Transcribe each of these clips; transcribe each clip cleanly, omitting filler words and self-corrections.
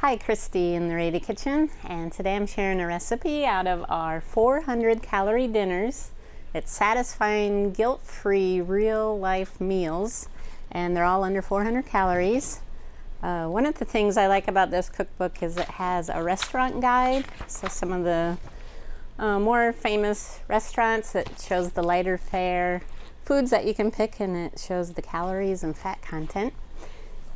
Hi, Kristy in the Rada Kitchen, and today I'm sharing a recipe out of our 400 calorie dinners. It's satisfying, guilt-free, real-life meals, and they're all under 400 calories. One of the things I like about this cookbook is it has a restaurant guide, so some of the more famous restaurants. It shows the lighter fare foods that you can pick, and it shows the calories and fat content.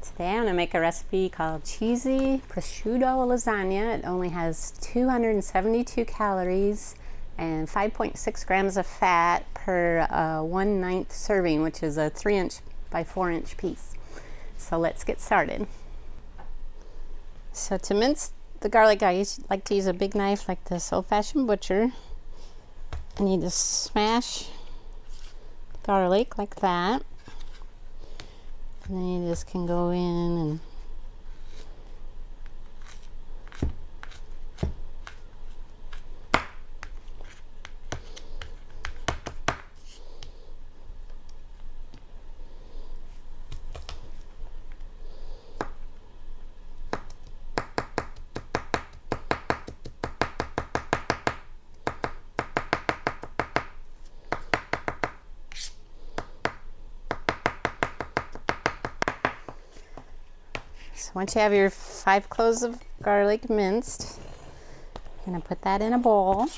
Today I'm going to make a recipe called cheesy prosciutto lasagna. It only has 272 calories and 5.6 grams of fat per 1/9 serving, which is a 3" by 4" piece. So let's get started. So to mince the garlic, I like to use a big knife like this old-fashioned butcher. And you just smash garlic like that. And then you just can go in and so once you have your 5 cloves of garlic minced, you're going to put that in a bowl.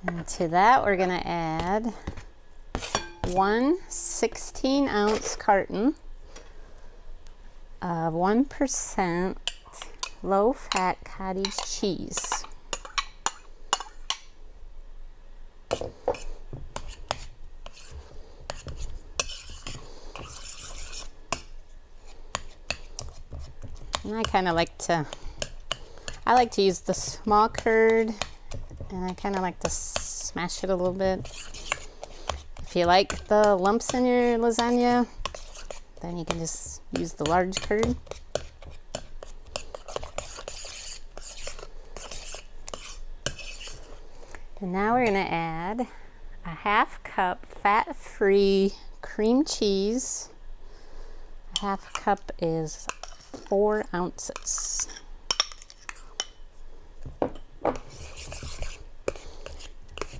And to that we're going to add 1 16-ounce carton of 1% low-fat cottage cheese. And I like to use the small curd, and I kind of like to smash it a little bit. If you like the lumps in your lasagna, then you can just use the large curd. And now we're going to add a 1/2 cup fat-free cream cheese. A 1/2 cup is 4 ounces.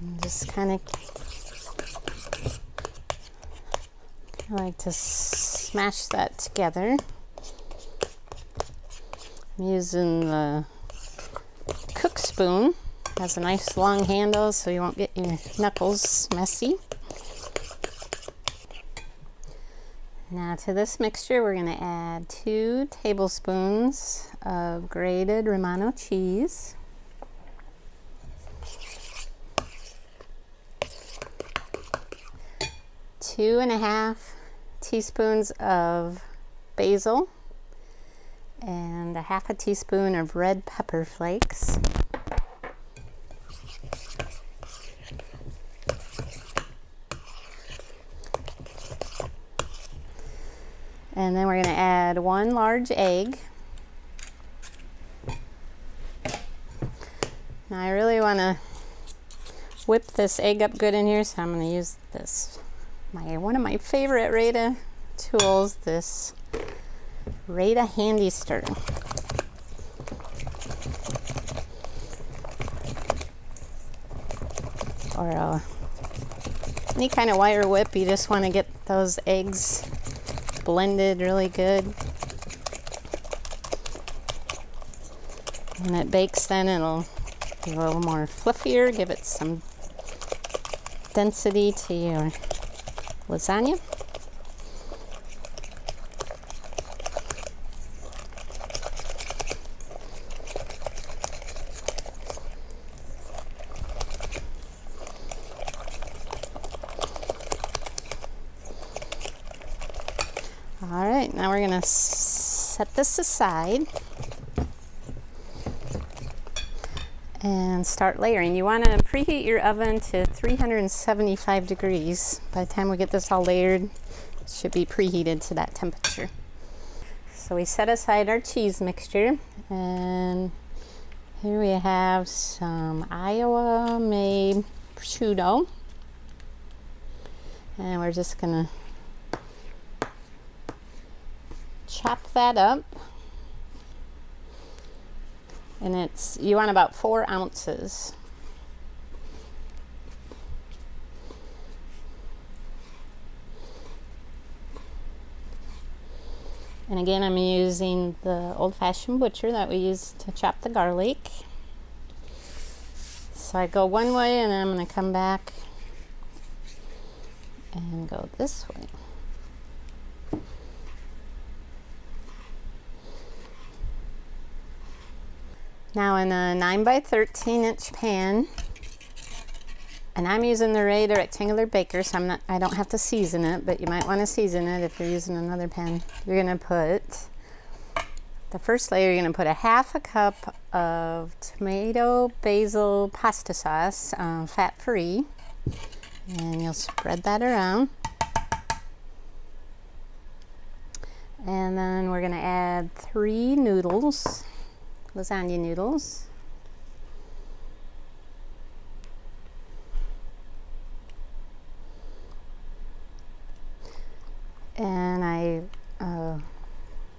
And just kind of like to smash that together. I'm using the cook spoon. It has a nice long handle so you won't get your knuckles messy. Now to this mixture we're going to add 2 tablespoons of grated Romano cheese, 2.5 teaspoons of basil, and 1/2 teaspoon of red pepper flakes. And then we're going to add 1 large egg. Now I really want to whip this egg up good in here, so I'm going to use this, one of my favorite Rada tools, this Rada Handy Stir. Or any kind of wire whip, you just want to get those eggs blended really good. When it bakes, then it'll be a little more fluffier, give it some density to your lasagna. Alright, now we're going to set this aside and start layering. You want to preheat your oven to 375 degrees. By the time we get this all layered, it should be preheated to that temperature. So we set aside our cheese mixture, and here we have some Iowa made prosciutto, and we're just going to chop that up. And you want about 4 ounces. And again, I'm using the old-fashioned butcher that we use to chop the garlic. So I go one way and then I'm going to come back and go this way. Now in a 9 by 13 inch pan, and I'm using the Rada rectangular baker, so I don't have to season it, but you might want to season it if you're using another pan. You're going to put, the first layer, you're going to put a 1/2 cup of tomato basil pasta sauce, fat-free, and you'll spread that around. And then we're going to add 3 noodles, lasagna noodles. And I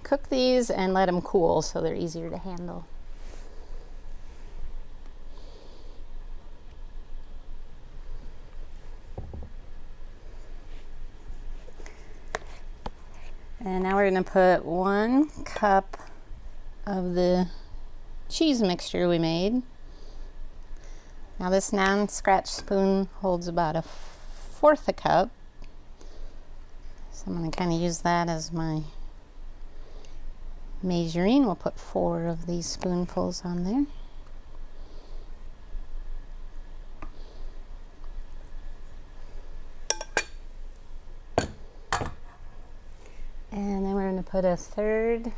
cook these and let them cool so they're easier to handle. And now we're going to put 1 cup of the cheese mixture we made. Now this non-scratch spoon holds about 1/4 cup. So I'm going to kind of use that as my measuring. We'll put 4 of these spoonfuls on there. And then we're going to put a 1/3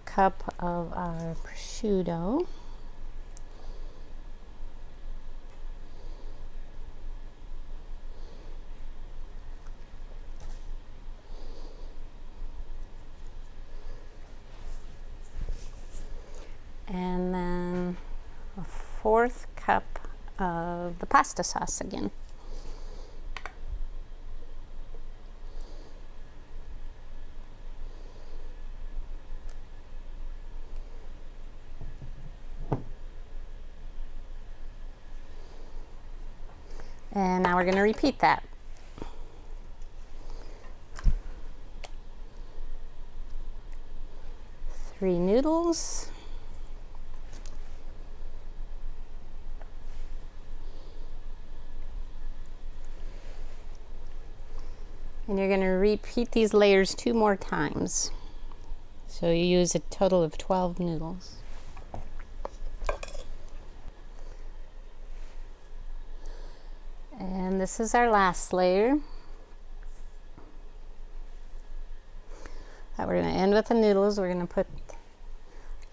cup of our prosciutto. And then a 1/4 cup of the pasta sauce again. And now we're going to repeat that. Three noodles. And you're going to repeat these layers 2 more times. So you use a total of 12 noodles. And this is our last layer. That we're going to end with the noodles. We're going to put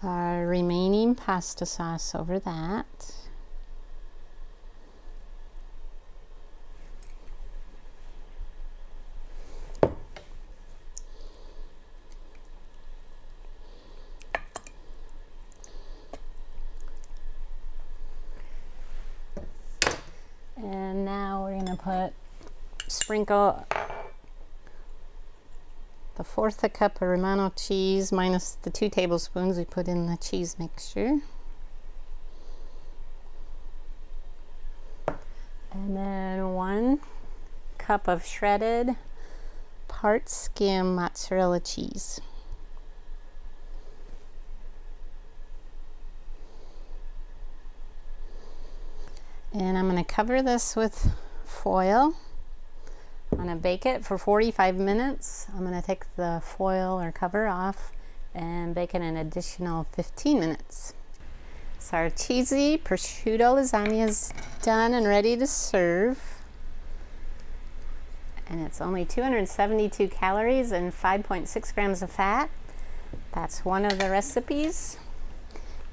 our remaining pasta sauce over that. And now we're going to sprinkle the 1/4 cup of Romano cheese minus the 2 tablespoons we put in the cheese mixture. And then 1 cup of shredded part-skim mozzarella cheese. And I'm going to cover this with foil. I'm going to bake it for 45 minutes. I'm going to take the foil or cover off and bake it an additional 15 minutes. So our cheesy prosciutto lasagna is done and ready to serve. And it's only 272 calories and 5.6 grams of fat. That's one of the recipes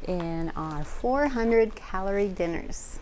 in our 400 calorie dinners.